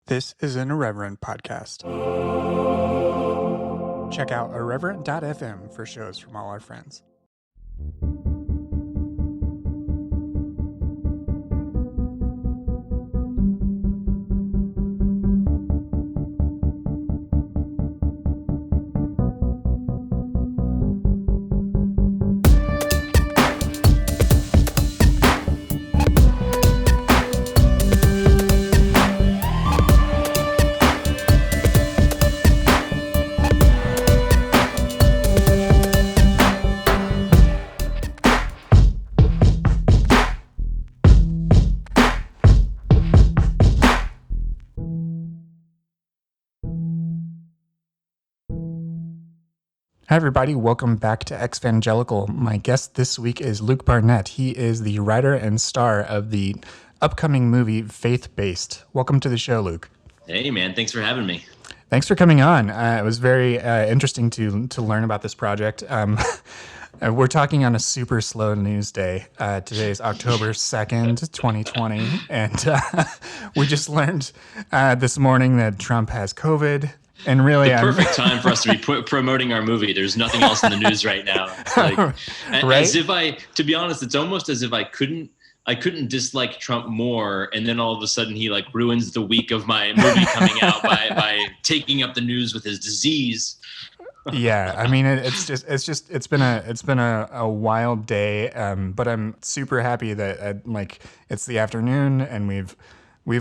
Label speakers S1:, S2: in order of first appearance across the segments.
S1: This is an Irreverent podcast. Check out irreverent.fm for shows from all our friends. Hi, everybody. Welcome back to Exvangelical. My guest this week is Luke Barnett. He is the writer and star of the upcoming movie Faith-Based. Welcome to the show, Luke.
S2: Hey, man. Thanks for having me.
S1: Thanks for coming on. It was very interesting to learn about this project. We're talking on a super slow news day. Today is October 2nd, 2020. And we just learned this morning that Trump has COVID. And really,
S2: the perfect time for us to be promoting our movie. There's nothing else in the news right now. Like,
S1: right?
S2: As if to be honest, it's almost as if I couldn't dislike Trump more, and then all of a sudden he like ruins the week of my movie coming out by taking up the news with his disease.
S1: Yeah, I mean it's been a wild day, but I'm super happy that it's the afternoon and we've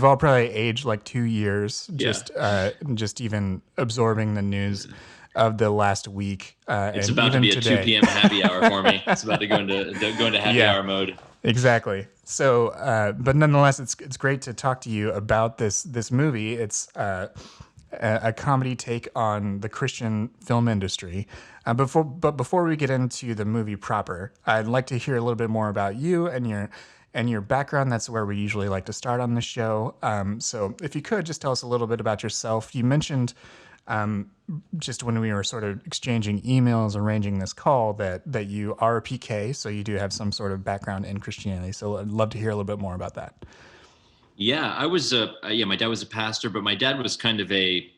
S1: all probably aged like 2 years just even absorbing the news of the last week.
S2: It's
S1: and
S2: about
S1: even
S2: to be
S1: today.
S2: a 2 p.m. happy hour for me. It's about to go into happy hour mode.
S1: Exactly. So, but nonetheless, it's great to talk to you about this movie. It's a comedy take on the Christian film industry. Before we get into the movie proper, I'd like to hear a little bit more about you and your background. That's where we usually like to start on the show. So if you could just tell us a little bit about yourself. You mentioned just when we were sort of exchanging emails, arranging this call, that you are a PK, so you do have some sort of background in Christianity. So I'd love to hear a little bit more about that.
S2: Yeah, I was my dad was a pastor, but my dad was kind of I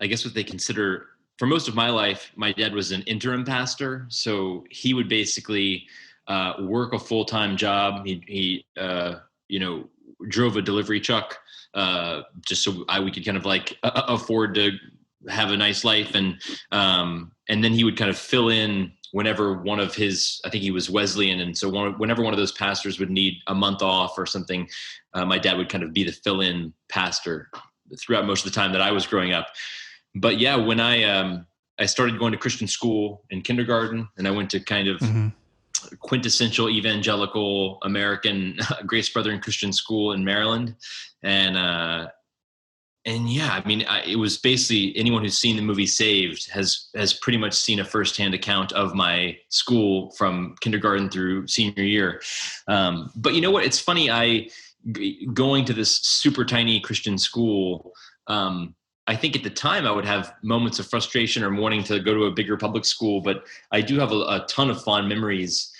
S2: guess what they consider, for most of my life, my dad was an interim pastor. So he would basically work a full-time job. He drove a delivery truck just so we could kind of like afford to have a nice life. And then he would kind of fill in whenever one of his, I think he was Wesleyan. And so whenever one of those pastors would need a month off or something, my dad would kind of be the fill-in pastor throughout most of the time that I was growing up. But yeah, when I started going to Christian school in kindergarten, and I went to kind of quintessential evangelical American Grace Brethren Christian school in Maryland. And yeah, I mean, it was basically anyone who's seen the movie Saved has pretty much seen a firsthand account of my school from kindergarten through senior year. But you know what? It's funny. Going to this super tiny Christian school, I think at the time I would have moments of frustration or wanting to go to a bigger public school, but I do have a ton of fond memories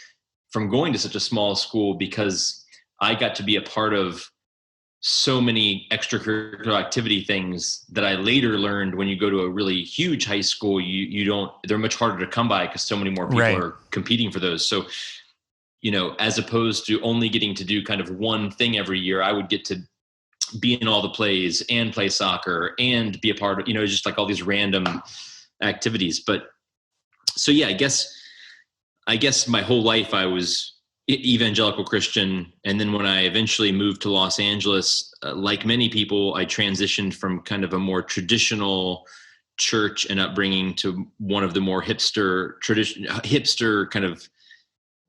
S2: from going to such a small school because I got to be a part of so many extracurricular activity things that I later learned when you go to a really huge high school, they're much harder to come by because so many more people are competing for those. So, as opposed to only getting to do kind of one thing every year, I would get to be in all the plays and play soccer and be a part of, just like all these random activities. But so, yeah, I guess my whole life I was evangelical Christian. And then when I eventually moved to Los Angeles, like many people, I transitioned from kind of a more traditional church and upbringing to one of the more hipster kind of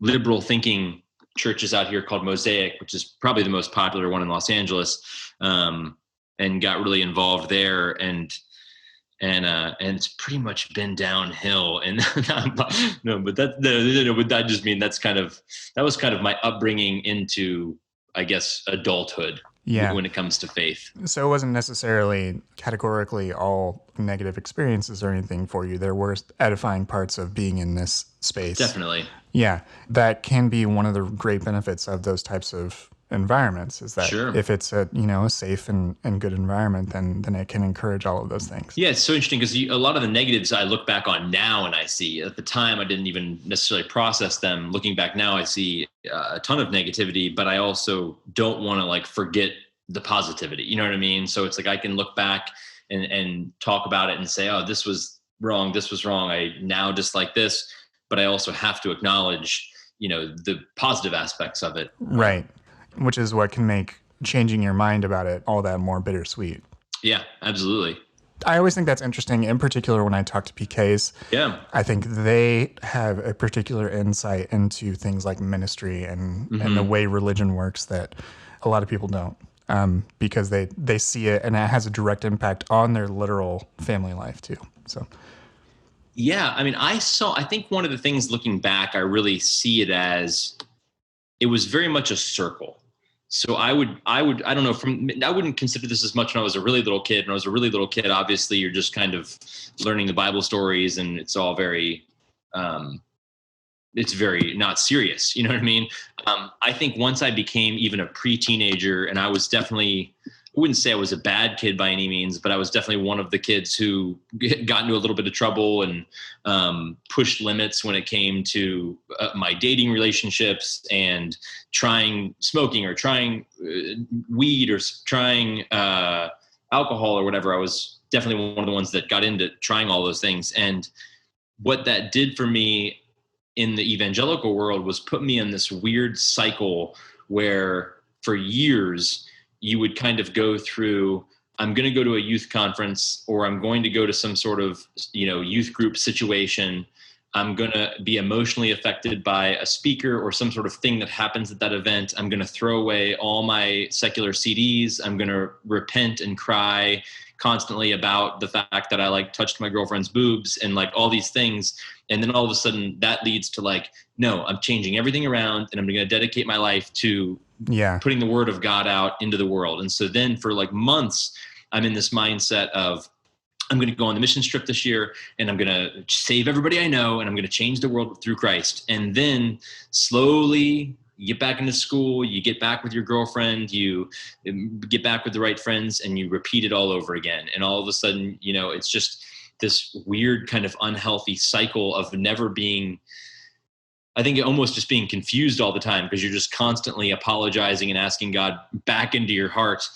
S2: liberal thinking churches out here called Mosaic, which is probably the most popular one in Los Angeles, and got really involved there. And it's pretty much been downhill. And but that just mean that was kind of my upbringing into, I guess, adulthood. When it comes to faith.
S1: So it wasn't necessarily categorically all negative experiences or anything for you. There were edifying parts of being in this space.
S2: Definitely.
S1: Yeah, that can be one of the great benefits of those types of environments, is that
S2: Sure.
S1: if it's a safe and good environment, then it can encourage all of those things.
S2: Yeah, it's so interesting because a lot of the negatives I look back on now and I see. At the time, I didn't even necessarily process them. Looking back now, I see a ton of negativity, but I also don't want to like forget the positivity. You know what I mean? So it's like I can look back and talk about it and say, oh, this was wrong. This was wrong. I now dislike this, but I also have to acknowledge, the positive aspects of it.
S1: Right. Which is what can make changing your mind about it all that more bittersweet.
S2: Yeah, absolutely.
S1: I always think that's interesting, in particular when I talk to PKs.
S2: Yeah.
S1: I think they have a particular insight into things like ministry and the way religion works that a lot of people don't, because they see it and it has a direct impact on their literal family life too. So.
S2: Yeah, I mean, I think one of the things looking back, I really see it as it was very much a circle. So I don't know, I wouldn't consider this as much when I was a really little kid. When I was a really little kid, obviously you're just kind of learning the Bible stories and it's all very, it's very not serious. You know what I mean? I think once I became even a pre-teenager, and I was definitely, I wouldn't say I was a bad kid by any means, but I was definitely one of the kids who got into a little bit of trouble and pushed limits when it came to my dating relationships and trying smoking or trying weed or trying alcohol or whatever. I was definitely one of the ones that got into trying all those things. And what that did for me in the evangelical world was put me in this weird cycle where for years you would kind of go through, I'm going to go to a youth conference or I'm going to go to some sort of, youth group situation. I'm going to be emotionally affected by a speaker or some sort of thing that happens at that event. I'm going to throw away all my secular CDs. I'm going to repent and cry constantly about the fact that I touched my girlfriend's boobs and all these things. And then all of a sudden that leads to no, I'm changing everything around and I'm going to dedicate my life to putting the word of God out into the world. And so then for months, I'm in this mindset of, I'm going to go on the mission trip this year and I'm going to save everybody I know and I'm going to change the world through Christ. And then slowly you get back into school, you get back with your girlfriend, you get back with the right friends and you repeat it all over again. And all of a sudden, it's just this weird kind of unhealthy cycle of never being, I think almost just being confused all the time because you're just constantly apologizing and asking God back into your heart,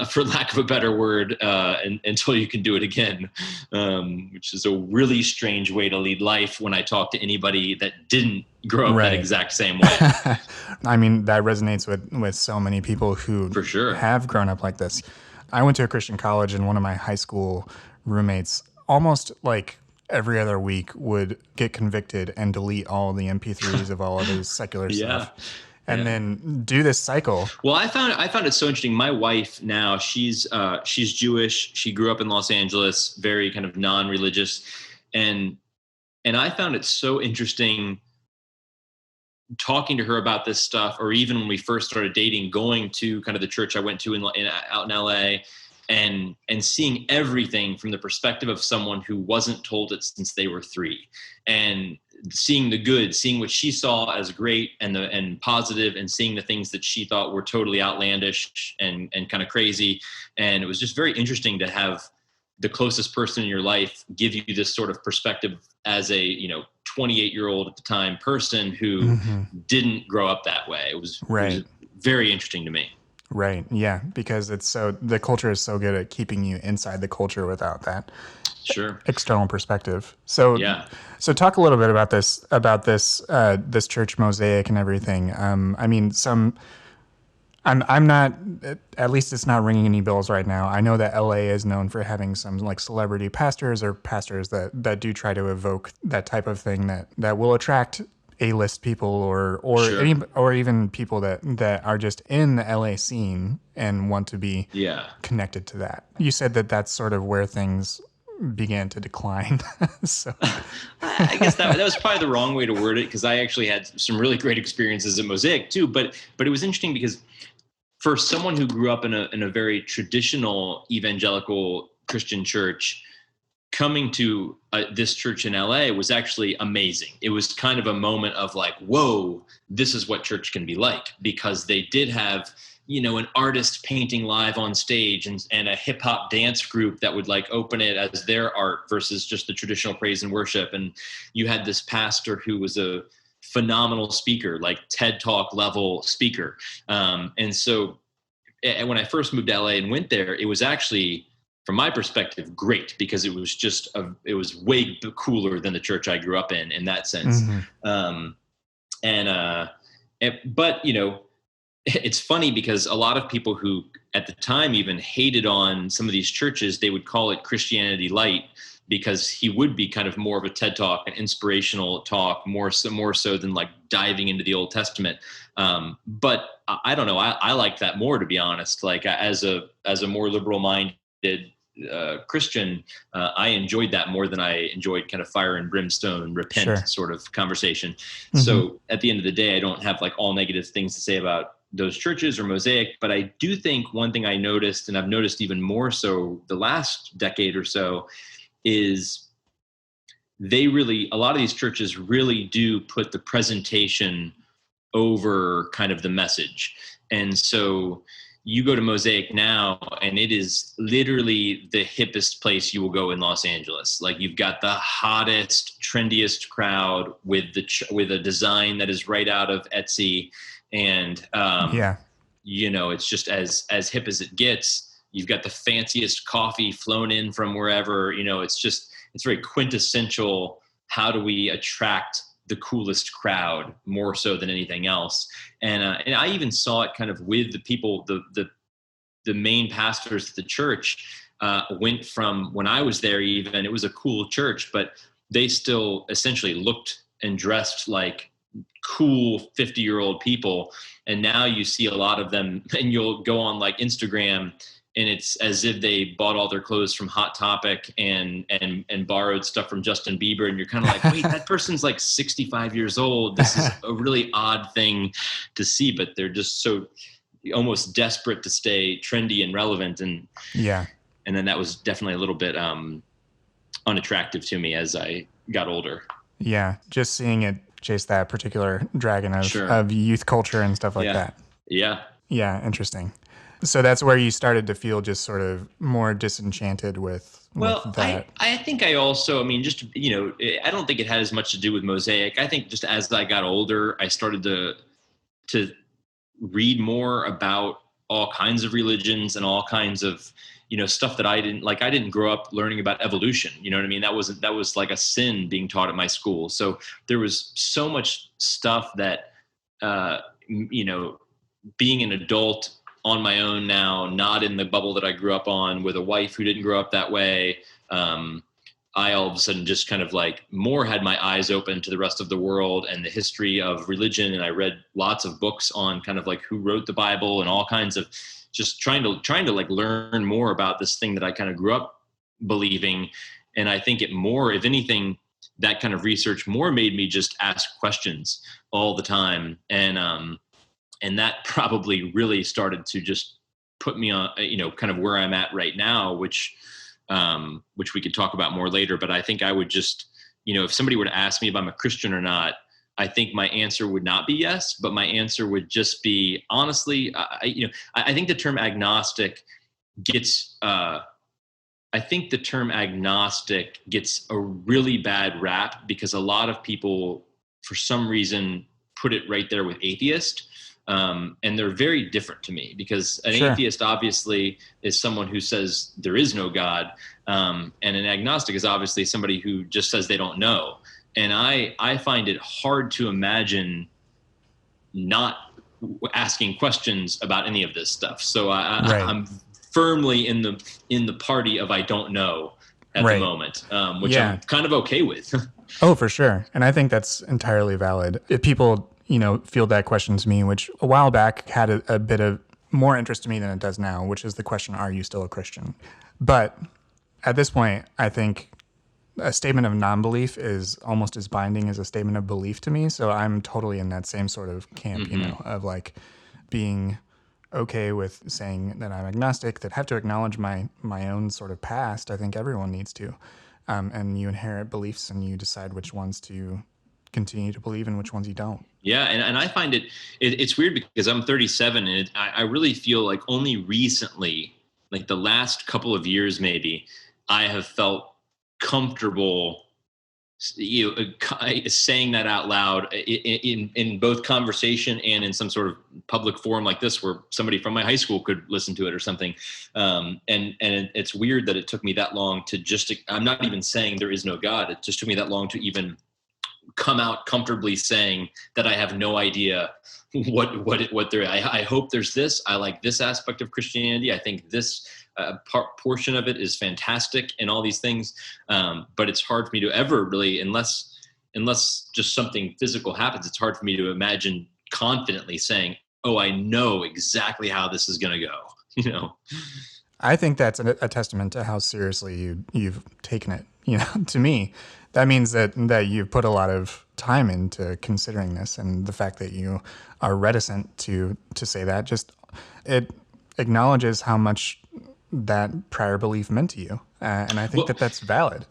S2: for lack of a better word, until you can do it again, which is a really strange way to lead life when I talk to anybody that didn't grow up that exact same way.
S1: I mean, that resonates with so many people who
S2: for sure
S1: have grown up like this. I went to a Christian college and one of my high school roommates almost every other week would get convicted and delete all the MP3s of all of his secular stuff. And then do this cycle.
S2: Well, I found it so interesting. My wife now, she's Jewish. She grew up in Los Angeles, very kind of non-religious. And I found it so interesting talking to her about this stuff, or even when we first started dating, going to kind of the church I went to out in LA. And seeing everything from the perspective of someone who wasn't told it since they were 3, and seeing the good, seeing what she saw as great and positive, and seeing the things that she thought were totally outlandish and kind of crazy. And it was just very interesting to have the closest person in your life give you this sort of perspective as a 28-year-old at the time person who didn't grow up that way. It was very interesting to me.
S1: Right. Yeah. Because the culture is so good at keeping you inside the culture without that external perspective. So talk a little bit about this church mosaic and everything. I mean, I'm not, at least it's not ringing any bells right now. I know that LA is known for having some celebrity pastors or pastors that do try to evoke that type of thing that will attract A-list people or even people that are just in the LA scene and want to be connected to that. You said that that's sort of where things began to decline. So
S2: I guess that was probably the wrong way to word it, because I actually had some really great experiences at Mosaic too. But it was interesting because for someone who grew up in a very traditional evangelical Christian church, coming to this church in LA was actually amazing. It was kind of a moment of whoa, this is what church can be like, because they did have an artist painting live on stage, and a hip hop dance group that would like open it as their art versus just the traditional praise and worship. And you had this pastor who was a phenomenal speaker, like TED Talk level speaker. And so when I first moved to LA and went there, it was actually, from my perspective, great, because it was it was way cooler than the church I grew up in that sense.
S1: Mm-hmm.
S2: But it's funny because a lot of people who at the time even hated on some of these churches, they would call it Christianity light, because he would be kind of more of a TED Talk, an inspirational talk, more so than like diving into the Old Testament. But I don't know. I like that more, to be honest. Like as a more liberal minded Christian, I enjoyed that more than I enjoyed kind of fire and brimstone, repent sort of conversation. Mm-hmm. So at the end of the day, I don't have like all negative things to say about those churches or Mosaic, but I do think one thing I noticed, and I've noticed even more so the last decade or so, is a lot of these churches really do put the presentation over kind of the message. And so you go to Mosaic now, and it is literally the hippest place you will go in Los Angeles. Like, you've got the hottest, trendiest crowd with a design that is right out of Etsy. And, it's just as hip as it gets. You've got the fanciest coffee flown in from wherever. It's very quintessential. How do we attract the coolest crowd more so than anything else? And I even saw it kind of with the people, the main pastors at the church went from, when I was there, even it was a cool church, but they still essentially looked and dressed like cool 50-year-old people. And now you see a lot of them, and you'll go on like Instagram, and it's as if they bought all their clothes from Hot Topic and borrowed stuff from Justin Bieber. And you're kind of like, wait, that person's like 65 years old. This is a really odd thing to see, but they're just so almost desperate to stay trendy and relevant. And then that was definitely a little bit unattractive to me as I got older.
S1: Yeah. Just seeing it chase that particular dragon of youth culture and stuff like that.
S2: Yeah.
S1: Yeah. Interesting. So that's where you started to feel just sort of more disenchanted with that.
S2: I think I also, I don't think it had as much to do with Mosaic. I think just as I got older, I started to read more about all kinds of religions and all kinds of, stuff that I didn't grow up learning about evolution. You know what I mean? That was like a sin being taught at my school. So there was so much stuff that, being an adult on my own now, not in the bubble that I grew up on with a wife who didn't grow up that way. I all of a sudden just kind of like more had my eyes open to the rest of the world and the history of religion. And I read lots of books on kind of like who wrote the Bible and all kinds of just trying to like learn more about this thing that I kind of grew up believing. And I think it more, if anything, that kind of research more made me just ask questions all the time. And that probably really started to just put me on, kind of where I'm at right now, which we could talk about more later. But I think I would just, if somebody were to ask me if I'm a Christian or not, I think my answer would not be yes, but my answer would just be, honestly, I think the term agnostic gets, a really bad rap, because a lot of people, for some reason, put it right there with atheist. And they're very different to me, because an atheist obviously is someone who says there is no God. And an agnostic is obviously somebody who just says they don't know. And I find it hard to imagine not asking questions about any of this stuff. So I'm firmly in the party of I don't know at the moment, which I'm kind of okay with.
S1: Oh, for sure. And I think that's entirely valid. If people field that question to me, which a while back had a bit of more interest to me than it does now, which is the question, are you still a Christian? But at this point, I think a statement of non-belief is almost as binding as a statement of belief to me. So I'm totally in that same sort of camp, of like being okay with saying that I'm agnostic, that have to acknowledge my own sort of past. I think everyone needs to. And you inherit beliefs and you decide which ones to continue to believe and which ones you don't.
S2: Yeah, and I find it's weird because I'm 37 and I really feel like only recently, like the last couple of years maybe, I have felt comfortable, saying that out loud in both conversation and in some sort of public forum like this, where somebody from my high school could listen to it or something. And it's weird that it took me that long to just. I'm not even saying there is no God. It just took me that long to even come out comfortably saying that I have no idea what there. I hope there's this. I like this aspect of Christianity. I think this portion of it is fantastic and all these things. But it's hard for me to ever really, unless just something physical happens, it's hard for me to imagine confidently saying, oh, I know exactly how this is going to go. You know,
S1: I think that's a testament to how seriously you've taken it. You know, to me, that means that you've put a lot of time into considering this, and the fact that you are reticent to say that, just it acknowledges how much that prior belief meant to you, and I think that's valid.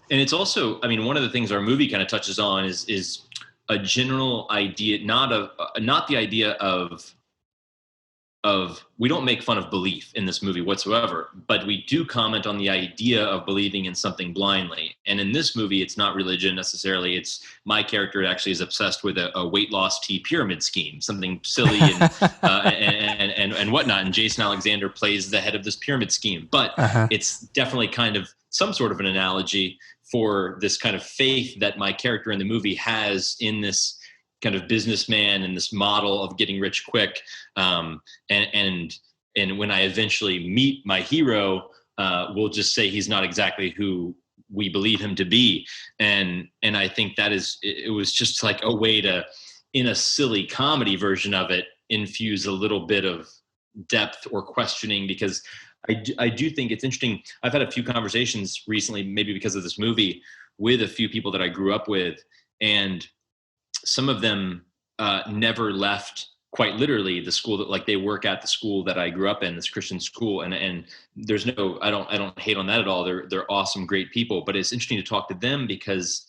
S2: And it's also, I mean, one of the things our movie kind of touches on is a general idea, not the idea of we don't make fun of belief in this movie whatsoever, but we do comment on the idea of believing in something blindly. And in this movie, it's not religion necessarily. It's my character actually is obsessed with a weight loss tea pyramid scheme, something silly and whatnot. And Jason Alexander plays the head of this pyramid scheme, but it's definitely kind of some sort of an analogy for this kind of faith that my character in the movie has in this kind of businessman and this model of getting rich quick. And when I eventually meet my hero, we'll just say he's not exactly who we believe him to be. And I think it was just like a way to, in a silly comedy version of it, infuse a little bit of depth or questioning, because I do think it's interesting. I've had a few conversations recently, maybe because of this movie, with a few people that I grew up with, and some of them never left, quite literally, the school that, like, they work at the school that I grew up in, this Christian school. And there's no, I don't hate on that at all. They're awesome, great people, but it's interesting to talk to them, because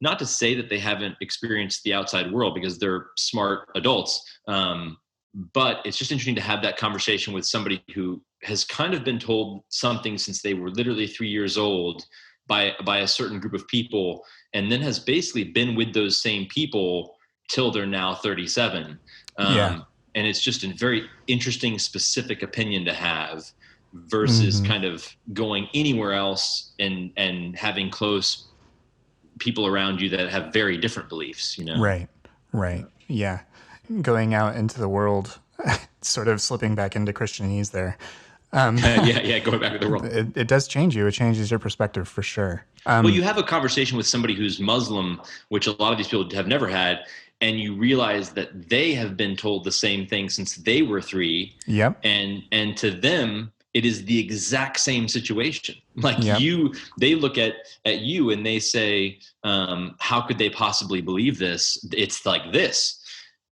S2: not to say that they haven't experienced the outside world, because they're smart adults. But it's just interesting to have that conversation with somebody who has kind of been told something since they were literally 3 years old by a certain group of people, and then has basically been with those same people till they're now 37. And it's just a very interesting, specific opinion to have, versus kind of going anywhere else and having close people around you that have very different beliefs, you know?
S1: Right. Yeah. Going out into the world, sort of slipping back into Christianese there.
S2: Going back to the world.
S1: It does change you. It changes your perspective for sure.
S2: Well, you have a conversation with somebody who's Muslim, which a lot of these people have never had, and you realize that they have been told the same thing since they were 3.
S1: Yep.
S2: And to them, it is the exact same situation. Like, they look at you and they say, how could they possibly believe this? It's like this.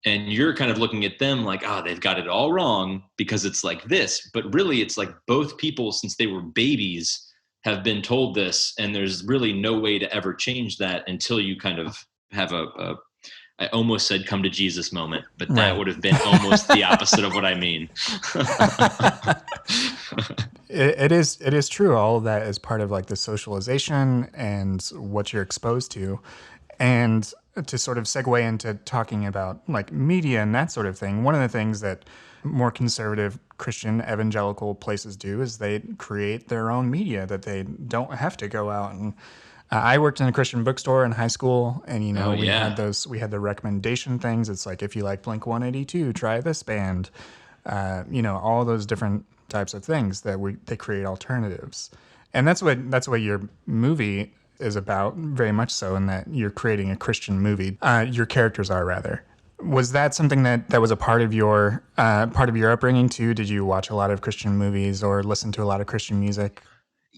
S2: And you're kind of looking at them like, they've got it all wrong because it's like this. But really, it's like both people, since they were babies, have been told this, and there's really no way to ever change that until you kind of have I almost said come to Jesus moment, but that would have been almost the opposite of what I mean.
S1: It is true. All of that is part of like the socialization and what you're exposed to. And to sort of segue into talking about like media and that sort of thing, one of the things that more conservative Christian evangelical places do is they create their own media, that they don't have to go out and I worked in a Christian bookstore in high school, and we had the recommendation things. It's like, if you like Blink-182, try this band. All those different types of things that they create alternatives. And that's what your movie is about, very much so, in that you're creating a Christian movie. Your characters are, rather. Was that something that was a part of your upbringing too? Did you watch a lot of Christian movies or listen to a lot of Christian music?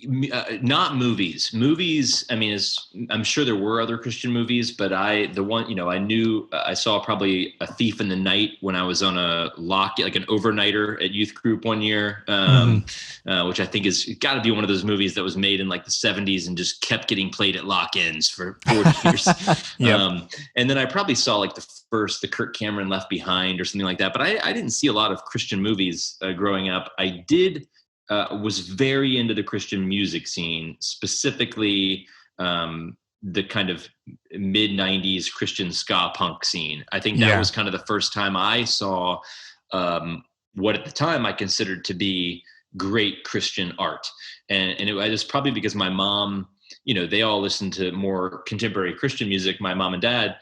S2: Not movies. Movies, I mean, I'm sure there were other Christian movies, but I knew, I saw probably A Thief in the Night when I was on a like an overnighter at youth group one year, which I think is got to be one of those movies that was made in like the 70s and just kept getting played at lock-ins for 40 years.
S1: Yep.
S2: And then I probably saw like the Kirk Cameron Left Behind or something like that. But I didn't see a lot of Christian movies growing up. I did was very into the Christian music scene, specifically the kind of mid 90s Christian ska punk scene. I think that was kind of the first time I saw what at the time I considered to be great Christian art. And it was probably because my mom, they all listened to more contemporary Christian music, my mom and dad,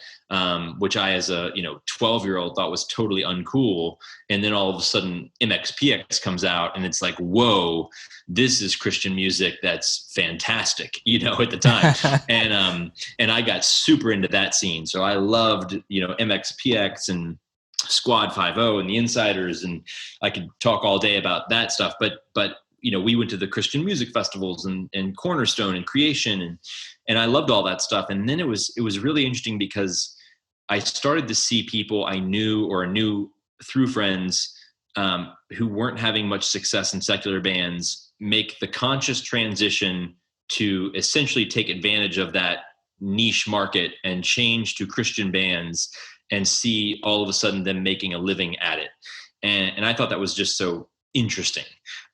S2: which I, as a 12-year-old, thought was totally uncool. And then all of a sudden MXPX comes out and it's like, whoa, this is Christian music that's fantastic, at the time. And I got super into that scene. So I loved, MXPX and Squad 5 and the Insiders, and I could talk all day about that stuff. But we went to the Christian music festivals and Cornerstone and Creation, and I loved all that stuff. And then it was really interesting because I started to see people I knew through friends who weren't having much success in secular bands make the conscious transition to essentially take advantage of that niche market and change to Christian bands, and see all of a sudden them making a living at it. And I thought that was just so interesting.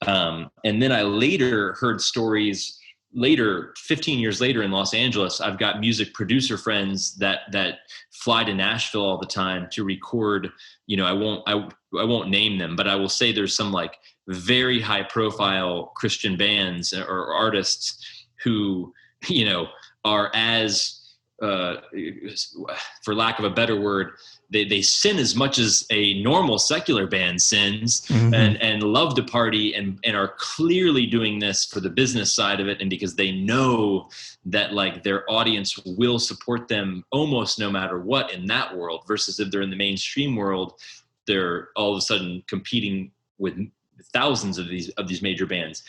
S2: And then I later heard stories 15 years later in Los Angeles. I've got music producer friends that fly to Nashville all the time to record. I won't name them, but I will say there's some like very high profile Christian bands or artists who, are as, for lack of a better word, they sin as much as a normal secular band sins, and love to party and are clearly doing this for the business side of it. And because they know that like their audience will support them almost no matter what in that world, versus if they're in the mainstream world, they're all of a sudden competing with thousands of these major bands.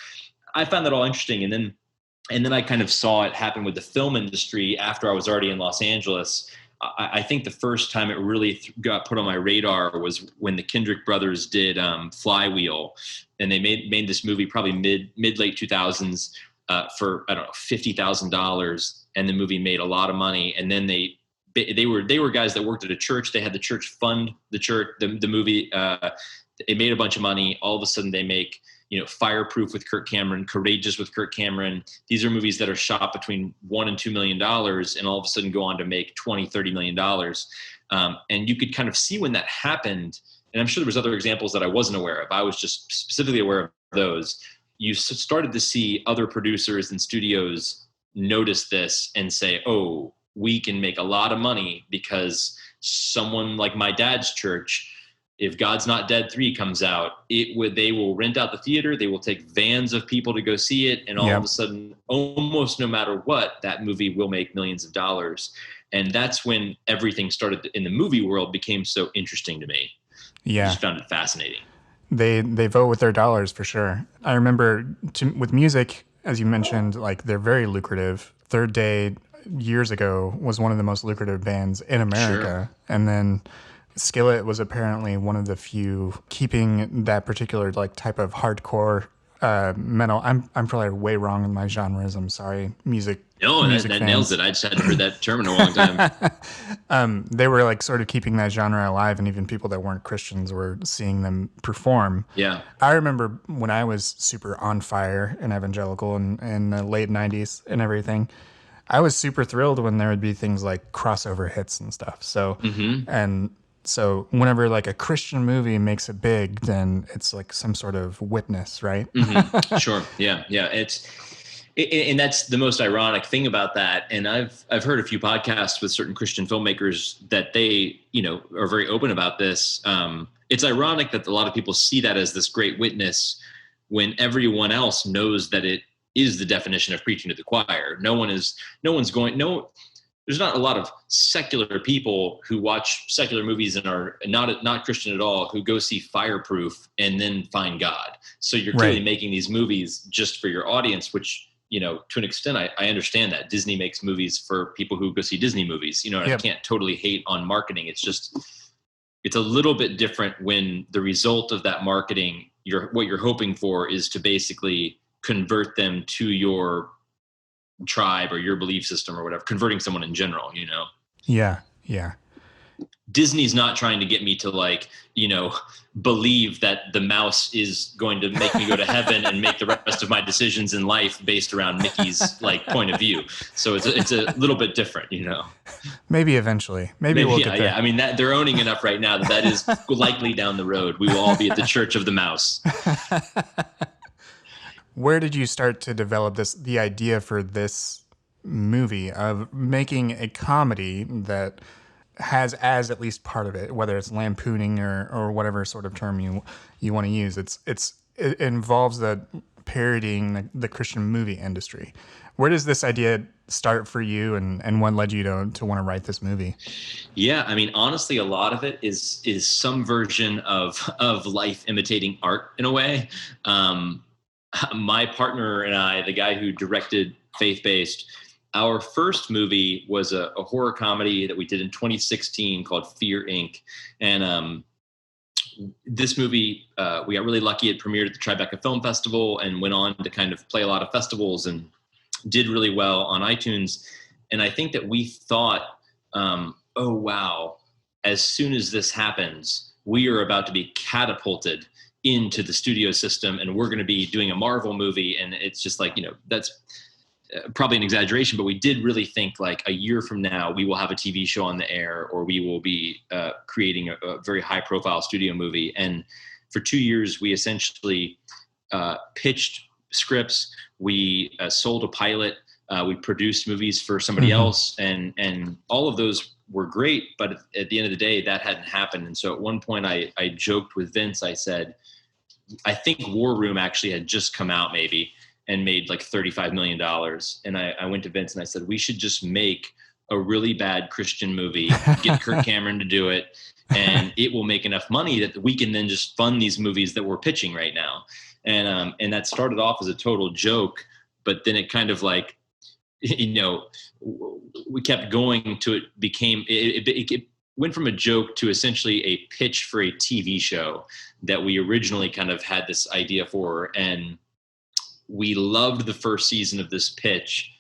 S2: I found that all interesting. And then I kind of saw it happen with the film industry after I was already in Los Angeles. I think the first time it really got put on my radar was when the Kendrick brothers did Flywheel, and they made this movie probably mid-late 2000s for, I don't know, $50,000, and the movie made a lot of money. And then they were guys that worked at a church. They had the church fund the movie. It made a bunch of money. All of a sudden they make, Fireproof with Kirk Cameron, Courageous with Kirk Cameron. These are movies that are shot between $1 and $2 million, and all of a sudden go on to make $20-30 million. And you could kind of see when that happened. And I'm sure there was other examples that I wasn't aware of. I was just specifically aware of those. You started to see other producers and studios notice this and say, oh, we can make a lot of money because someone like my dad's church, if God's Not Dead 3 comes out, they will rent out the theater. They will take vans of people to go see it. And all of a sudden, almost no matter what, that movie will make millions of dollars. And that's when everything started in the movie world became so interesting to me.
S1: Yeah.
S2: I just found it fascinating.
S1: They vote with their dollars for sure. I remember with music, as you mentioned, like they're very lucrative. Third Day years ago was one of the most lucrative bands in America. Sure. And then Skillet was apparently one of the few keeping that particular like type of hardcore metal. I'm probably way wrong in my genres. I'm sorry, music.
S2: No, that nails it. I just hadn't heard that term in a long time.
S1: They were like sort of keeping that genre alive, and even people that weren't Christians were seeing them perform.
S2: Yeah,
S1: I remember when I was super on fire and evangelical in the late 90s and everything. I was super thrilled when there would be things like crossover hits and stuff. So whenever like a Christian movie makes it big, then it's like some sort of witness, right?
S2: Sure. Yeah. And that's the most ironic thing about that. And I've heard a few podcasts with certain Christian filmmakers that they, are very open about this. It's ironic that a lot of people see that as this great witness when everyone else knows that it is the definition of preaching to the choir. there's not a lot of secular people who watch secular movies and are not Christian at all, who go see Fireproof and then find God. So you're clearly
S1: Right.
S2: making these movies just for your audience, which, to an extent, I understand that Disney makes movies for people who go see Disney movies, and I
S1: Yep.
S2: can't totally hate on marketing. It's just, it's a little bit different when the result of that marketing, what you're hoping for is to basically convert them to your tribe or your belief system or whatever, converting someone in general.
S1: Yeah. Yeah.
S2: Disney's not trying to get me to believe that the mouse is going to make me go to heaven and make the rest of my decisions in life based around Mickey's point of view. So it's a little bit different.
S1: Maybe eventually. Maybe we'll get there.
S2: Yeah. I mean, that they're owning enough right now that is likely down the road. We will all be at the Church of the Mouse.
S1: Where did you start to develop the idea for this movie of making a comedy that has as at least part of it, whether it's lampooning or whatever sort of term you want to use, it involves the parodying the Christian movie industry. Where does this idea start for you, and what led you to want to write this movie?
S2: Yeah, I mean, honestly, a lot of it is some version of life imitating art in a way. My partner and I, the guy who directed Faith Based, our first movie was a horror comedy that we did in 2016 called Fear Inc. And this movie, we got really lucky. It premiered at the Tribeca Film Festival and went on to kind of play a lot of festivals and did really well on iTunes. And I think that we thought, oh, wow, as soon as this happens, we are about to be catapulted into the studio system and we're going to be doing a Marvel movie. And it's just that's probably an exaggeration, but we did really think a year from now, we will have a TV show on the air, or we will be creating a very high profile studio movie. And for 2 years, we essentially pitched scripts. We sold a pilot. We produced movies for somebody else. And all of those were great. But at the end of the day, that hadn't happened. And so at one point I joked with Vince, I said, I think War Room actually had just come out maybe and made $35 million. And I went to Vince and I said, we should just make a really bad Christian movie, get Kirk Cameron to do it, and it will make enough money that we can then just fund these movies that we're pitching right now. And that started off as a total joke, but then it kind of we kept going to it became, it went from a joke to essentially a pitch for a TV show that we originally kind of had this idea for. And we loved the first season of this pitch,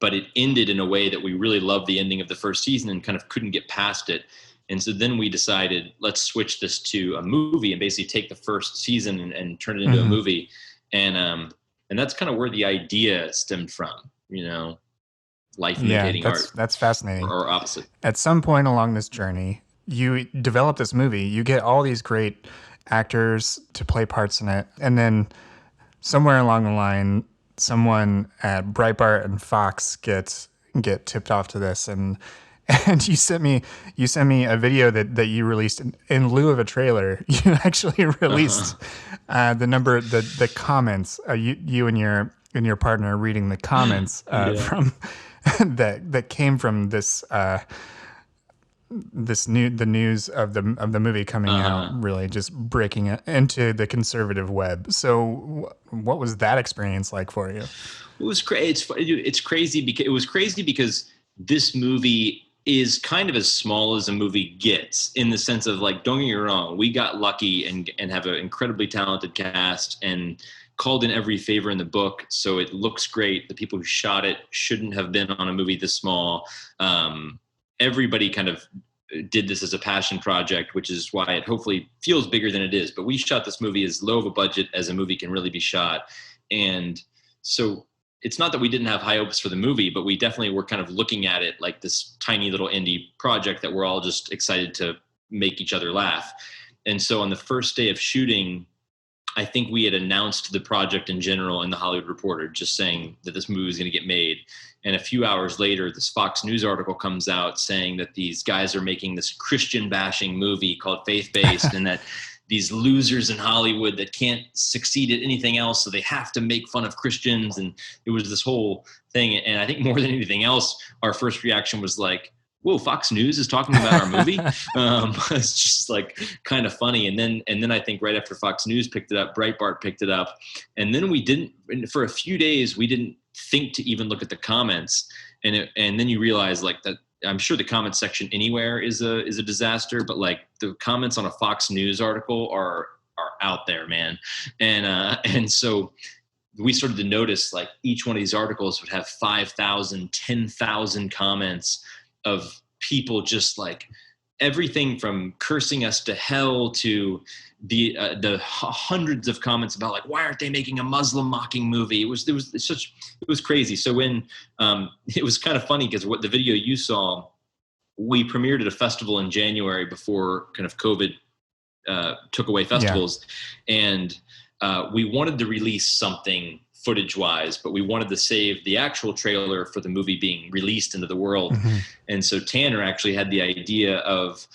S2: but it ended in a way that we really loved the ending of the first season and kind of couldn't get past it. And so then we decided, let's switch this to a movie and basically take the first season and turn it into a movie. And that's kind of where the idea stemmed from, life imitating art.
S1: That's fascinating.
S2: Or opposite.
S1: At some point along this journey, you develop this movie, you get all these great actors to play parts in it, and then somewhere along the line, someone at Breitbart and Fox get tipped off to this, and you sent me a video that you released in lieu of a trailer. You actually released the comments. You and your partner reading the comments from that came from this. The news of the movie coming out, really just breaking it into the conservative web. So what was that experience like for you?
S2: It was crazy. It's crazy because it was crazy because this movie is kind of as small as a movie gets, in the sense of don't get me wrong, we got lucky and have an incredibly talented cast and called in every favor in the book. So it looks great. The people who shot it shouldn't have been on a movie this small. Everybody kind of did this as a passion project, which is why it hopefully feels bigger than it is. But we shot this movie as low of a budget as a movie can really be shot. And so it's not that we didn't have high hopes for the movie, but we definitely were kind of looking at it like this tiny little indie project that we're all just excited to make each other laugh. And so on the first day of shooting, I think we had announced the project in general in the Hollywood Reporter, just saying that this movie was going to get made. And a few hours later, this Fox News article comes out saying that these guys are making this Christian bashing movie called Faith Based and that these losers in Hollywood that can't succeed at anything else, so they have to make fun of Christians. And it was this whole thing. And I think more than anything else, our first reaction was like, whoa, Fox News is talking about our movie. It's just like kind of funny. And then I think right after Fox News picked it up, Breitbart picked it up. And then for a few days, we didn't think to even look at the comments. And then you realize like that, I'm sure the comment section anywhere is a disaster, but like the comments on a Fox News article are out there, man. And so we started to notice like each one of these articles would have 5,000, 10,000 comments of people just like everything from cursing us to hell to the hundreds of comments about like, why aren't they making a Muslim mocking movie? It was crazy. So when it was kind of funny because what the video you saw, we premiered at a festival in January before kind of COVID took away festivals. Yeah. And we wanted to release something footage-wise, but we wanted to save the actual trailer for the movie being released into the world. Mm-hmm. And so Tanner actually had the idea of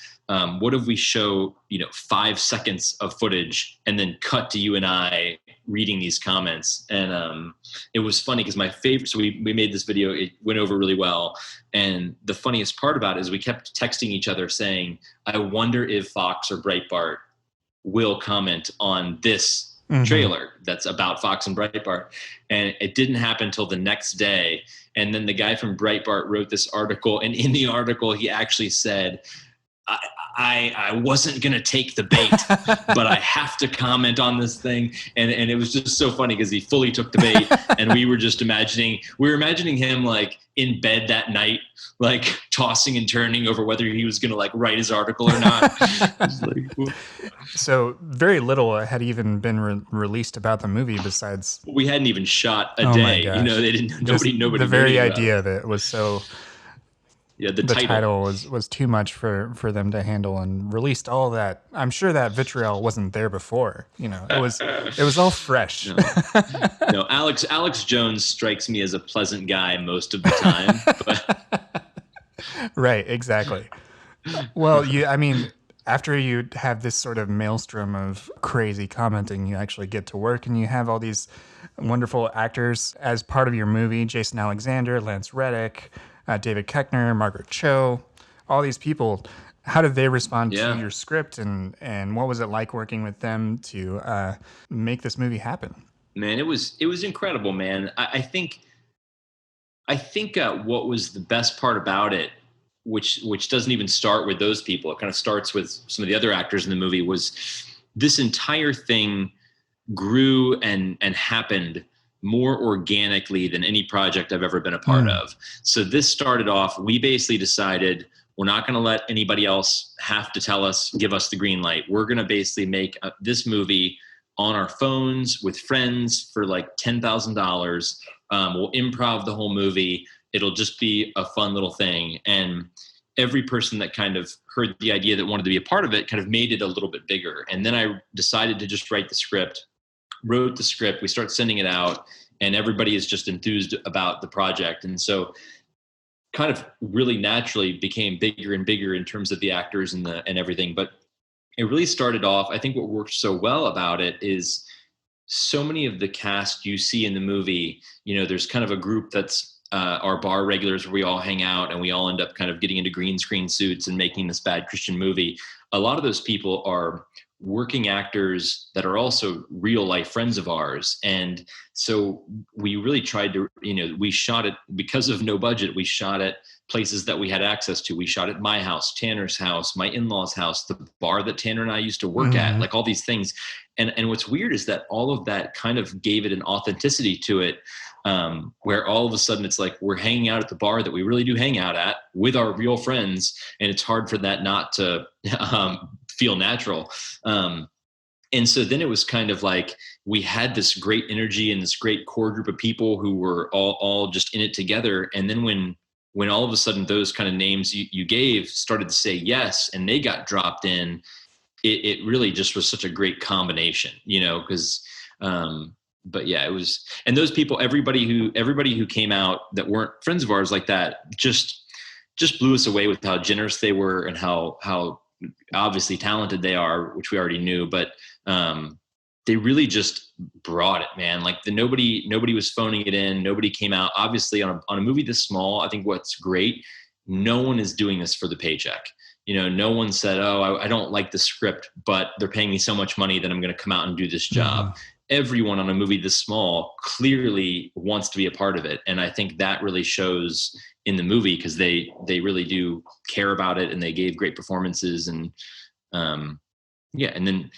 S2: what if we show 5 seconds of footage and then cut to you and I reading these comments. And it was funny because my favorite, so we made this video, it went over really well. And the funniest part about it is we kept texting each other saying, I wonder if Fox or Breitbart will comment on this trailer that's about Fox and Breitbart. And it didn't happen until the next day. And then the guy from Breitbart wrote this article, and in the article he actually said, I wasn't going to take the bait, but I have to comment on this thing. And it was just so funny because he fully took the bait. And we were imagining him like in bed that night, like tossing and turning over whether he was going to like write his article or not.
S1: So very little had even been released about the movie besides.
S2: We hadn't even shot a day. They didn't, nobody.
S1: The very idea of it was so.
S2: Yeah, the
S1: title was too much for them to handle and released all that. I'm sure that vitriol wasn't there before. It was all fresh.
S2: No, Alex Jones strikes me as a pleasant guy most of the time. But.
S1: Right, exactly. Well, after you have this sort of maelstrom of crazy commenting, you actually get to work and you have all these wonderful actors as part of your movie: Jason Alexander, Lance Reddick, David Koechner, Margaret Cho, all these people. How did they respond to your script, and what was it like working with them to make this movie happen?
S2: Man, it was incredible, man. I think what was the best part about it, which doesn't even start with those people, it kind of starts with some of the other actors in the movie, was this entire thing grew and happened more organically than any project I've ever been a part of. So this started off, we basically decided we're not going to let anybody else have to give us the green light. We're going to basically make this movie on our phones with friends for like $10,000. We'll improv the whole movie. It'll just be a fun little thing. And every person that kind of heard the idea that wanted to be a part of it kind of made it a little bit bigger. And then I decided to just wrote the script, we start sending it out, and everybody is just enthused about the project. And so kind of really naturally became bigger and bigger in terms of the actors and everything. But it really started off, I think what worked so well about it is so many of the cast you see in the movie, there's kind of a group that's our bar regulars where we all hang out and we all end up kind of getting into green screen suits and making this bad Christian movie. A lot of those people are working actors that are also real life friends of ours. And so we really tried to, we shot it because of no budget. We shot at places that we had access to. We shot at my house, Tanner's house, my in-laws' house, the bar that Tanner and I used to work at, like all these things. And what's weird is that all of that kind of gave it an authenticity to it, where all of a sudden it's like we're hanging out at the bar that we really do hang out at with our real friends. And it's hard for that not to feel natural. And so then it was kind of like we had this great energy and this great core group of people who were all just in it together. And then when all of a sudden those kind of names you gave started to say yes and they got dropped in, it really just was such a great combination, because but yeah, it was, and those people, everybody who came out that weren't friends of ours like that, just blew us away with how generous they were and how obviously talented they are, which we already knew, but they really just brought it, man. Like nobody was phoning it in. Nobody came out. Obviously, on a movie this small, I think what's great, no one is doing this for the paycheck. No one said, "Oh, I don't like the script, but they're paying me so much money that I'm going to come out and do this job."
S1: Mm-hmm.
S2: Everyone on a movie this small clearly wants to be a part of it, and I think that really shows in the movie because they really do care about it, and they gave great performances, and yeah, and then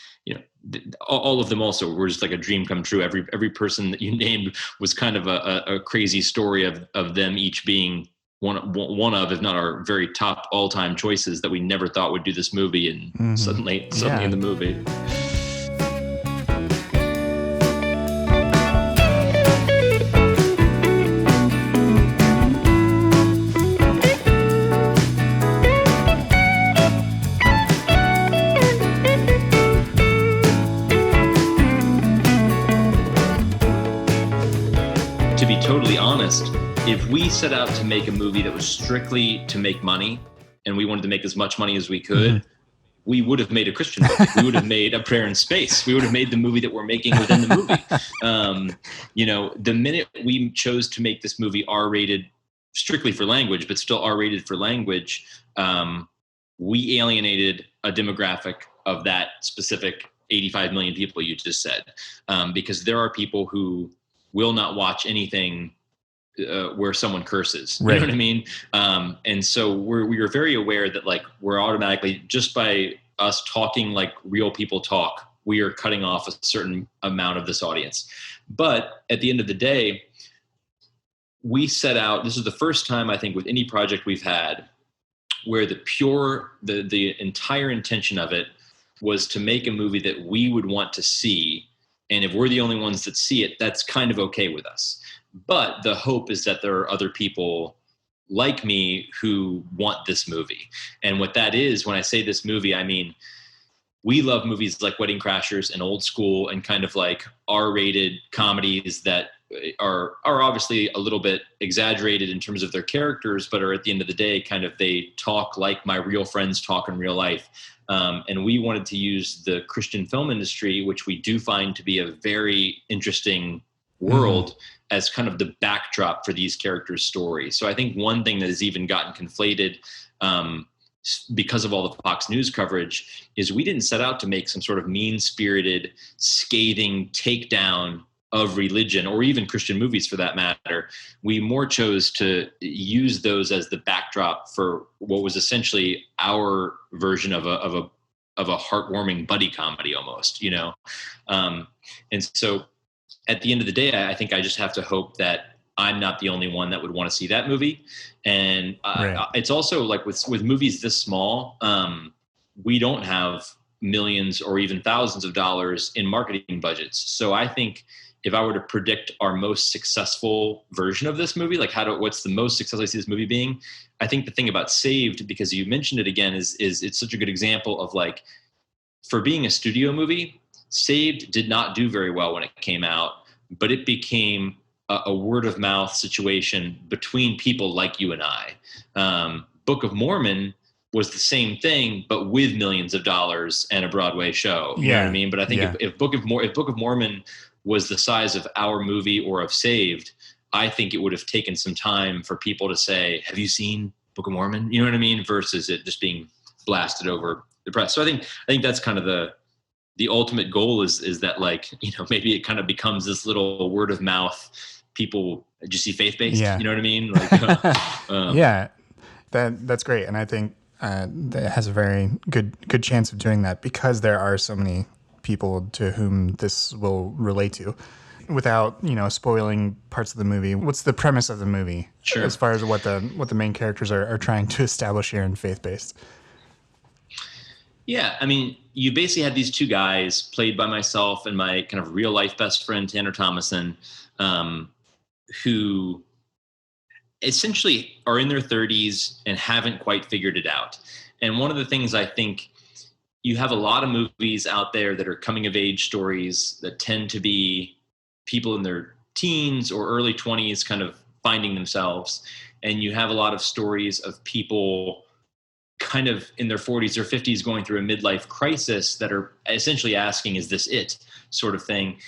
S2: all of them also were just like a dream come true. Every person that you named was kind of a crazy story of them each being one of, if not our very top all-time choices that we never thought would do this movie, and
S1: Mm-hmm.
S2: suddenly
S1: Yeah.
S2: in the movie. To be totally honest, if we set out to make a movie that was strictly to make money and we wanted to make as much money as we could,
S1: Mm-hmm.
S2: we would have made a Christian movie. We would have made A Prayer in Space. We would have made the movie that we're making within the movie. The minute we chose to make this movie R-rated strictly for language, but still R-rated for language, we alienated a demographic of that specific 85 million people you just said, because there are people who will not watch anything where someone curses.
S1: Right.
S2: You know what I mean? And so we are very aware that like we're automatically, just by us talking like real people talk, we are cutting off a certain amount of this audience. But at the end of the day, we set out, this is the first time I think with any project we've had where the entire intention of it was to make a movie that we would want to see. And if we're the only ones that see it, that's kind of okay with us. But the hope is that there are other people like me who want this movie. And what that is, when I say this movie, I mean, we love movies like Wedding Crashers and Old School and kind of like R-rated comedies that are obviously a little bit exaggerated in terms of their characters, but are at the end of the day, kind of, they talk like my real friends talk in real life. And we wanted to use the Christian film industry, which we do find to be a very interesting world, as kind of the backdrop for these characters' stories. So I think one thing that has even gotten conflated because of all the Fox News coverage is we didn't set out to make some sort of mean-spirited, scathing takedown of religion, or even Christian movies for that matter. We more chose to use those as the backdrop for what was essentially our version of a heartwarming buddy comedy almost, and so at the end of the day, I think I just have to hope that I'm not the only one that would want to see that movie. And
S1: Right.
S2: It's also like with movies this small, we don't have millions or even thousands of dollars in marketing budgets. So I think if I were to predict our most successful version of this movie, like what's the most successful I see this movie being, I think the thing about Saved, because you mentioned it again, is it's such a good example of like, for being a studio movie, Saved did not do very well when it came out, but it became a word of mouth situation between people like you and I. Book of Mormon was the same thing, but with millions of dollars and a Broadway show. You know what I mean? But I think if Book of Mormon was the size of our movie or of Saved, I think it would have taken some time for people to say, have you seen Book of Mormon? You know what I mean? Versus it just being blasted over the press. So I think that's kind of the ultimate goal is that, like, maybe it kind of becomes this little word of mouth. People just see faith-based.
S1: Yeah.
S2: You know what I mean? Like,
S1: yeah, that's great. And I think that has a very good chance of doing that because there are so many people to whom this will relate to. Without spoiling parts of the movie, what's the premise of the movie?
S2: Sure.
S1: As far as what the main characters are trying to establish here in faith-based.
S2: Yeah, I mean, you basically had these two guys played by myself and my kind of real life best friend, Tanner Thomason, who essentially are in their 30s and haven't quite figured it out. And one of the things I think, you have a lot of movies out there that are coming of age stories that tend to be people in their teens or early 20s kind of finding themselves. And you have a lot of stories of people kind of in their 40s or 50s going through a midlife crisis that are essentially asking, is this it, sort of thing.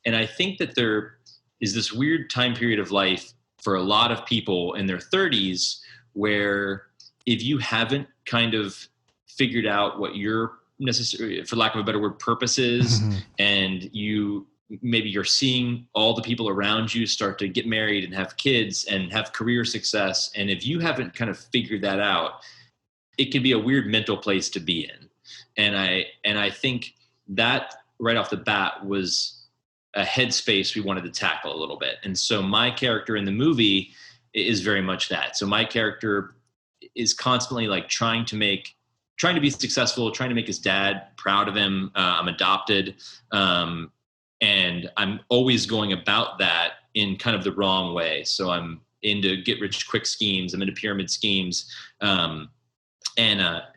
S2: And I think that there is this weird time period of life for a lot of people in their 30s where if you haven't kind of figured out what your necessary, for lack of a better word, purpose is, and you're seeing all the people around you start to get married and have kids and have career success. And if you haven't kind of figured that out, it can be a weird mental place to be in. And I think that right off the bat was a headspace we wanted to tackle a little bit. And so my character in the movie is very much that. So my character is constantly like trying to be successful, trying to make his dad proud of him. I'm adopted. And I'm always going about that in kind of the wrong way. So I'm into get rich quick schemes. I'm into pyramid schemes. And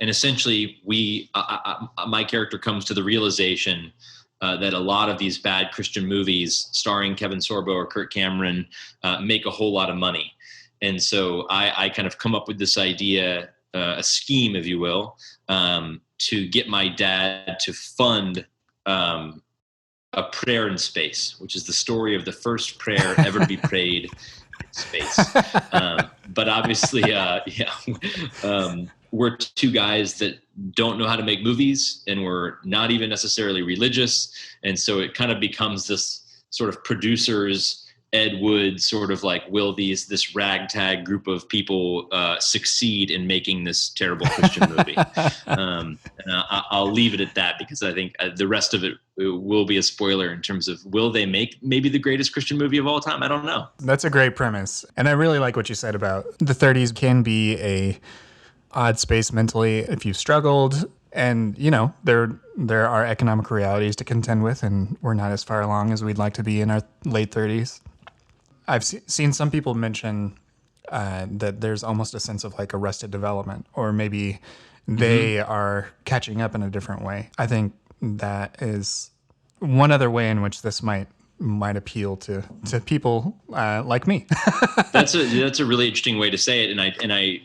S2: essentially my character comes to the realization that a lot of these bad Christian movies starring Kevin Sorbo or Kirk Cameron make a whole lot of money. And so I kind of come up with this idea, a scheme, if you will, to get my dad to fund a prayer in space, which is the story of the first prayer ever to be prayed in space. But obviously, we're two guys that don't know how to make movies, and we're not even necessarily religious. And so it kind of becomes this sort of producers, Ed Wood, sort of like, will this ragtag group of people succeed in making this terrible Christian movie? And I'll leave it at that, because I think the rest of it will be a spoiler in terms of, will they make maybe the greatest Christian movie of all time? I don't know.
S1: That's a great premise. And I really like what you said about the 30s can be a odd space mentally if you've struggled. And, you know, there are economic realities to contend with, and we're not as far along as we'd like to be in our late 30s. I've seen some people mention that there's almost a sense of like arrested development, or maybe they are catching up in a different way. I think that is one other way in which this might appeal to people like me.
S2: That's a really interesting way to say it, and I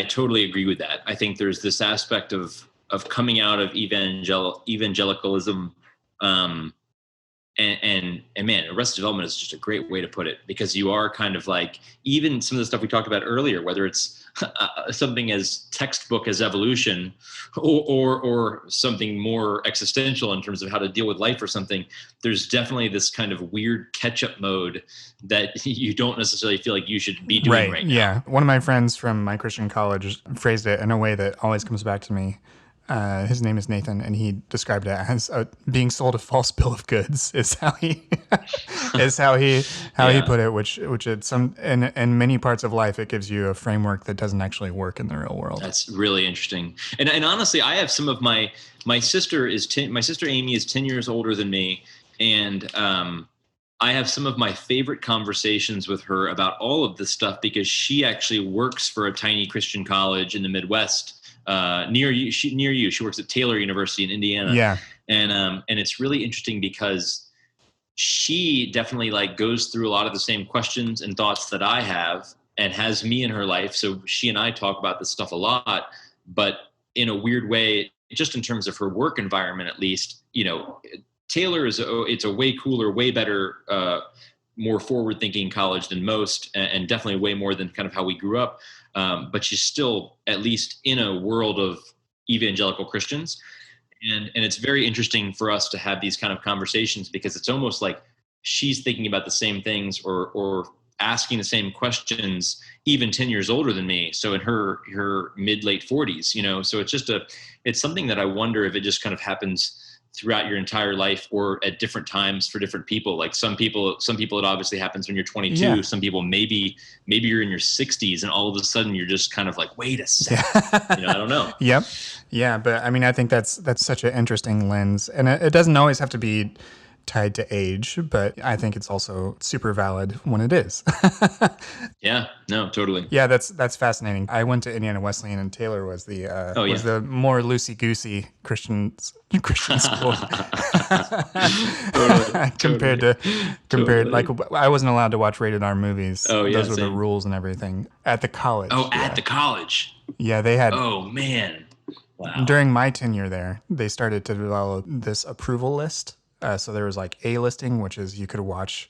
S2: totally agree with that. I think there's this aspect of coming out of evangelicalism. And man, arrested development is just a great way to put it, because you are kind of like, even some of the stuff we talked about earlier, whether it's something as textbook as evolution, or something more existential in terms of how to deal with life or something, there's definitely this kind of weird catch-up mode that you don't necessarily feel like you should be doing right now.
S1: Yeah. One of my friends from my Christian college phrased it in a way that always comes back to me. His name is Nathan, and he described it as being sold a false bill of goods. Is how he he put it. Which it's in many parts of life, it gives you a framework that doesn't actually work in the real world.
S2: That's really interesting. And honestly, I have some of my sister Amy is 10 years older than me, and I have some of my favorite conversations with her about all of this stuff, because she actually works for a tiny Christian college in the Midwest. Near you. She works at Taylor University in Indiana.
S1: Yeah.
S2: And it's really interesting because she definitely like goes through a lot of the same questions and thoughts that I have, and has me in her life. So she and I talk about this stuff a lot, but in a weird way, just in terms of her work environment, at least, you know, Taylor it's a way cooler, way better, more forward thinking college than most, and definitely way more than kind of how we grew up. But she's still at least in a world of evangelical Christians. And it's very interesting for us to have these kind of conversations, because it's almost like she's thinking about the same things or asking the same questions, even 10 years older than me. So in her mid late 40s, you know, so it's something that I wonder if it just kind of happens throughout your entire life, or at different times for different people. Like some people it obviously happens when you're 22. Yeah. Some people, maybe you're in your 60s and all of a sudden you're just kind of like, wait a second, you know, I don't know.
S1: Yep. Yeah. But I mean, I think that's such an interesting lens, and it doesn't always have to be tied to age, but I think it's also super valid when it is.
S2: Yeah, no, totally.
S1: Yeah, that's fascinating. I went to Indiana Wesleyan, and Taylor
S2: Oh
S1: was
S2: yeah.
S1: the more loosey goosey Christian school
S2: Totally,
S1: compared
S2: totally,
S1: to compared like
S2: totally.
S1: I wasn't allowed to watch rated R movies.
S2: Oh yeah,
S1: Those were the
S2: same.
S1: rules and everything at the
S2: Oh,
S1: college.
S2: at
S1: Yeah,
S2: the college.
S1: yeah, they had
S2: Oh man. Wow.
S1: during my tenure there, they started to develop this approval list. So there was like A listing, which is you could watch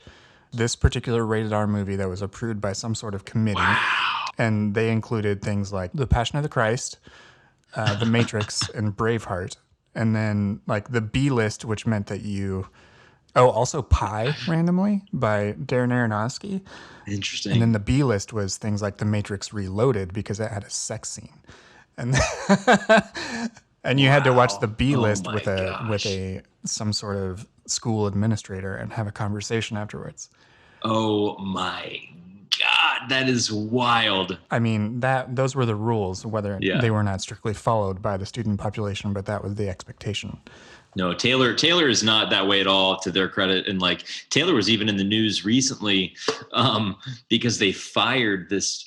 S1: this particular rated R movie that was approved by some sort of committee.
S2: Wow.
S1: And they included things like The Passion of the Christ, The Matrix, and Braveheart. And then like the B list, which meant that also Pi randomly by Darren Aronofsky. And then
S2: Interesting.
S1: the B list was things like The Matrix Reloaded because it had a sex scene. And and you had to watch the
S2: Wow.
S1: B
S2: Oh
S1: list
S2: my
S1: with
S2: gosh.
S1: a some sort of school administrator and have a conversation afterwards.
S2: Oh my God. That is wild.
S1: I mean, that those were the rules, whether
S2: Yeah.
S1: they were not strictly followed by the student population, but that was the expectation.
S2: No, Taylor is not that way at all, to their credit. And like Taylor was even in the news recently, because they fired this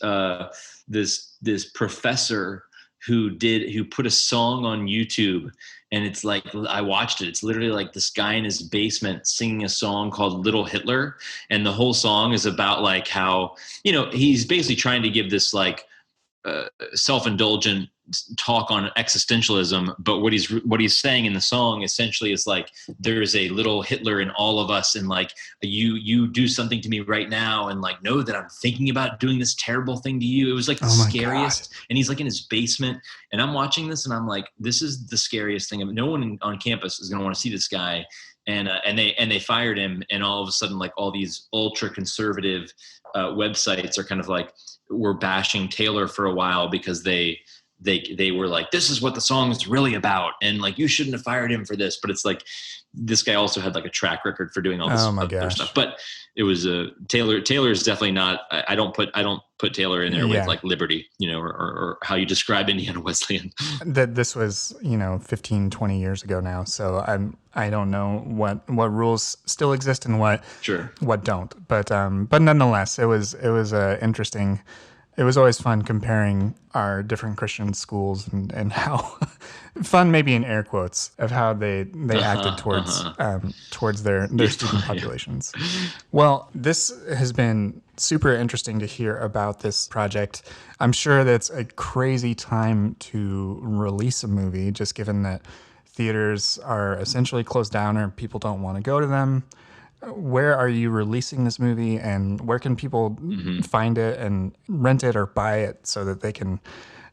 S2: professor who put a song on YouTube. And it's like, I watched it. It's literally like this guy in his basement singing a song called Little Hitler. And the whole song is about like how, he's basically trying to give this like self-indulgent talk on existentialism, but what he's saying in the song essentially is like, there's a little Hitler in all of us, and like you do something to me right now, and like know that I'm thinking about doing this terrible thing to you. It was like the
S1: Oh my God.
S2: scariest. And he's like in his basement, and I'm watching this and I'm like, this is the scariest thing. No one on campus is going to want to see this guy. And they fired him, and all of a sudden, like all these ultra conservative websites are kind of like, were bashing Taylor for a while because they were like, this is what the song is really about, and like you shouldn't have fired him for this. But it's like, this guy also had like a track record for doing all this
S1: Oh my
S2: other
S1: gosh.
S2: stuff. But it was Taylor is definitely not. I don't put Taylor in there
S1: Yeah.
S2: with like Liberty, or how you describe Indiana Wesleyan.
S1: That this was, 15, 20 years ago now. So I don't know what rules still exist and
S2: Sure.
S1: what don't. But nonetheless, it was interesting. It was always fun comparing our different Christian schools and how fun, maybe in air quotes, of how they acted towards their student populations. Well, this has been super interesting to hear about this project. I'm sure that's a crazy time to release a movie, just given that theaters are essentially closed down or people don't want to go to them. Where are you releasing this movie, and where can people find it and rent it or buy it so that they can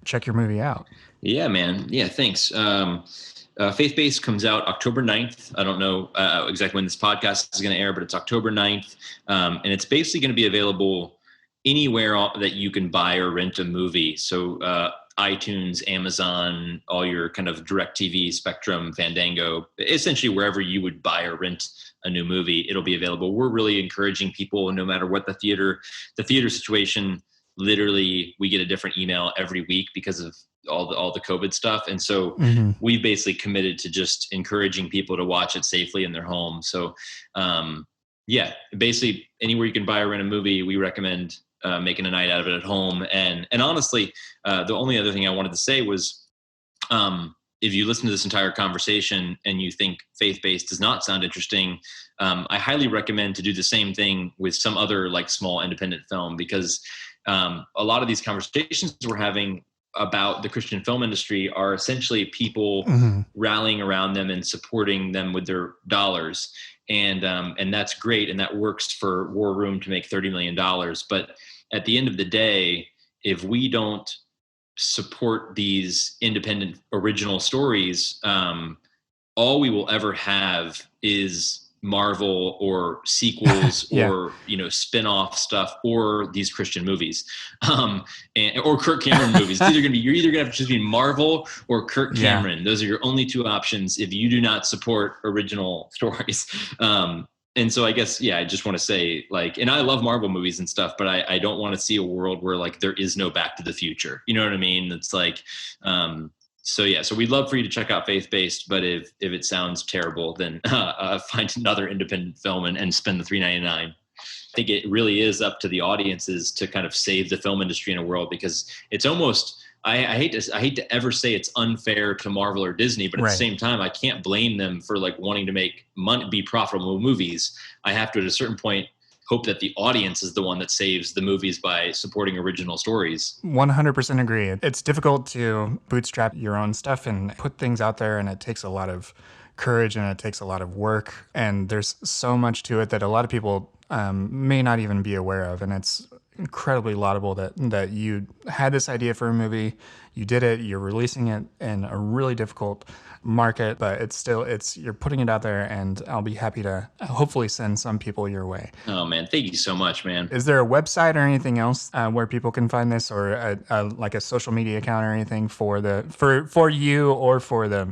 S1: check your movie out?
S2: Yeah, man. Yeah, thanks. Faith Based comes out October 9th. I don't know exactly when this podcast is going to air, but it's October 9th. And it's basically going to be available anywhere that you can buy or rent a movie. So iTunes, Amazon, all your kind of DirecTV, Spectrum, Fandango, essentially wherever you would buy or rent a new movie, it'll be available. We're really encouraging people, no matter what the theater situation, literally we get a different email every week because of all the COVID stuff. And so we basically committed to just encouraging people to watch it safely in their home. So yeah, basically anywhere you can buy or rent a movie, we recommend making a night out of it at home. And honestly, the only other thing I wanted to say was, if you listen to this entire conversation and you think faith-based does not sound interesting, I highly recommend to do the same thing with some other like small independent film, because a lot of these conversations we're having about the Christian film industry are essentially people rallying around them and supporting them with their dollars. And that's great. And that works for War Room to make $30 million. But at the end of the day, if we don't support these independent original stories, all we will ever have is Marvel or sequels
S1: Yeah.
S2: or spin-off stuff or these Christian movies, or Kirk Cameron movies. You're either gonna have to choose between Marvel or Kirk Cameron. Those are your only two options if you do not support original stories. And so I guess, I just want to say, like, and I love Marvel movies and stuff, but I don't want to see a world where like there is no Back to the Future. You know what I mean? It's like, So yeah, so we'd love for you to check out Faith Based, but if it sounds terrible, then find another independent film and spend the $3.99. I think it really is up to the audiences to kind of save the film industry in a world, because it's almost, I hate to ever say it's unfair to Marvel or Disney, but at the
S1: Right.
S2: same time, I can't blame them for like wanting to make money, be profitable movies. I have to, at a certain point, hope that the audience is the one that saves the movies by supporting original stories.
S1: 100% agree. It's difficult to bootstrap your own stuff and put things out there, and it takes a lot of courage and it takes a lot of work. And there's so much to it that a lot of people may not even be aware of. And it's incredibly laudable that you had this idea for a movie, you did it, you're releasing it in a really difficult market, but you're putting it out there, and I'll be happy to hopefully send some people your way.
S2: Oh man, thank you so much, man.
S1: Is there a website or anything else where people can find this, or like a social media account or anything for you or for the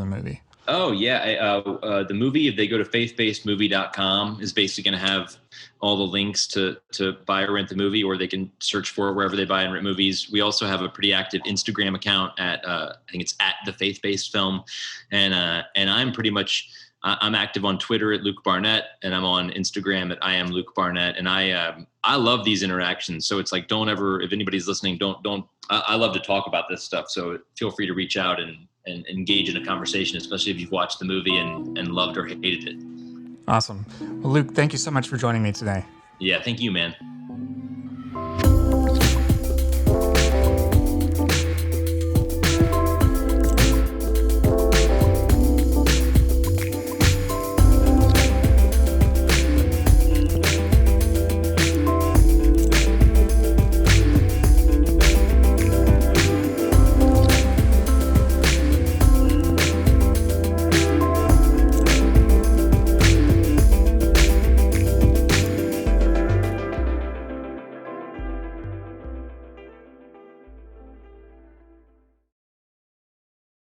S1: movie?
S2: Oh yeah, the movie, if they go to faithbasedmovie.com, is basically going to have all the links to buy or rent the movie, or they can search for it wherever they buy and rent movies. We also have a pretty active Instagram account at I think it's at the Faith Based Film, and I'm pretty much I'm active on Twitter at Luke Barnett, and I'm on Instagram at I am Luke Barnett, and I love these interactions. So it's like, don't ever, if anybody's listening, don't. I love to talk about this stuff. So feel free to reach out and engage in a conversation, especially if you've watched the movie and loved or hated it.
S1: Awesome. Well, Luke, thank you so much for joining me today.
S2: Yeah, thank you, man.